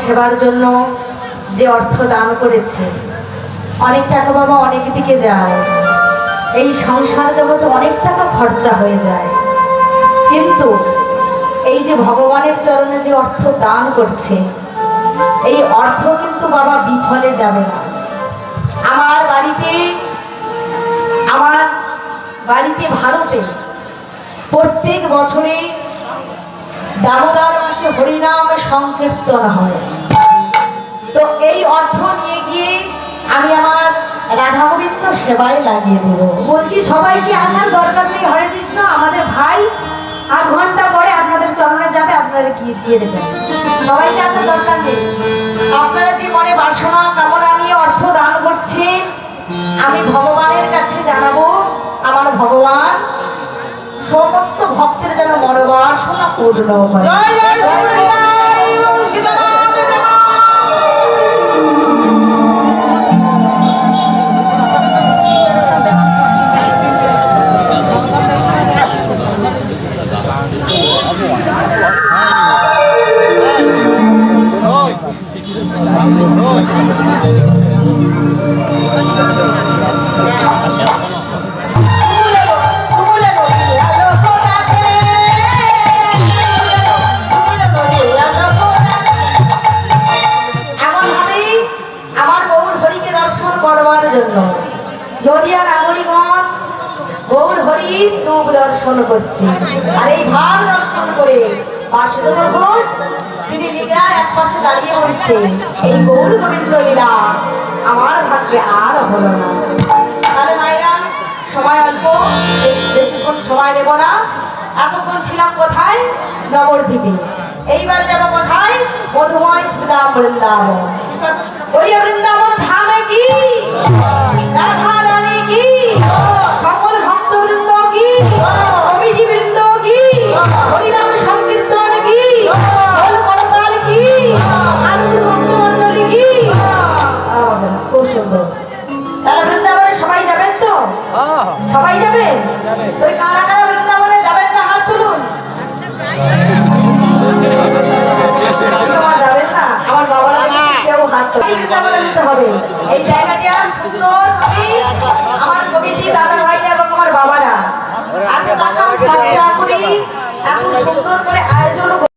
সেবার জন্য যে অর্থ দান করেছে, অনেক টাকা বাবা অনেক দিকে যায়, এই সংসার জগতে অনেক টাকা খরচা হয়ে যায়, কিন্তু এই যে ভগবানের চরণে যে অর্থ দান করছে, এই অর্থ কিন্তু বাবা বিফলে যাবে না। আমার বাড়িতে ভারতে প্রত্যেক বছরে দামোদর মাসে হরিনাম সংকীর্তন হয়। তো এই অর্থ নিয়ে গিয়ে আমি আমার রাধা গোবিন্দ সেবায় লাগিয়ে দেব। বলছি সবাইকে আসার দরকার নেই, হরে কৃষ্ণ। আমাদের ভাই 8 ঘন্টা পরে আপনাদের চরণে যাবে, আপনারা কি দিয়ে দেবেন। সবাইকে আসার দরকার নেই। আপনারা যে মনে বাসনা কামনা নিয়ে অর্থ দান করছেন, আমি ভগবানের কাছে জানাবো, আমার ভগবান সমস্ত ভক্তের যেন মনোবাসনা পূর্ণ হয়। নদিয়া নাগরিকগণ গৌর হরির রূপ দর্শন করছে, আর এই ভাব দর্শন করে বাসুদেব ঘোষ তিনি লীলার এক পাশে দাঁড়িয়ে বলছে, এই গৌর গোবিন্দ লীলা আমার ভাগ্যে আর হলো না। তাহলে মায়েরা, সময় অল্প, বেশিক্ষণ সময় নেব না। এতক্ষণ ছিলাম কোথায়? নবদ্বীপে। এইবার যাব কোথায়? মধুময় শ্রীরাম বৃন্দাবন। ওই বৃন্দাবন ধামে কি রাধা রানী কি, সকল ভক্তবৃন্দ কি, কমিটি বৃন্দ কি, হরিনাম সংকীর্তন কি, করতাল কি, সাধু ভক্তমন্ডলী কি, খুব সুন্দর। তাহলে বৃন্দাবনে সবাই যাবেন তো? সবাই যাবেন? ওই কারা কারা বৃন্দাবনে যাবেন না হাত তুলুন। যাবেন না? আমার বাবারা কেউ হাত তুলুন। বৃন্দাবনে যেতে হবে। এই জায়গাটা সুন্দর হবে। আমার কমিটি দাদা ভাইরা এবং আমার বাবারা এত টাকা খরচা করি, এত সুন্দর করে আয়োজন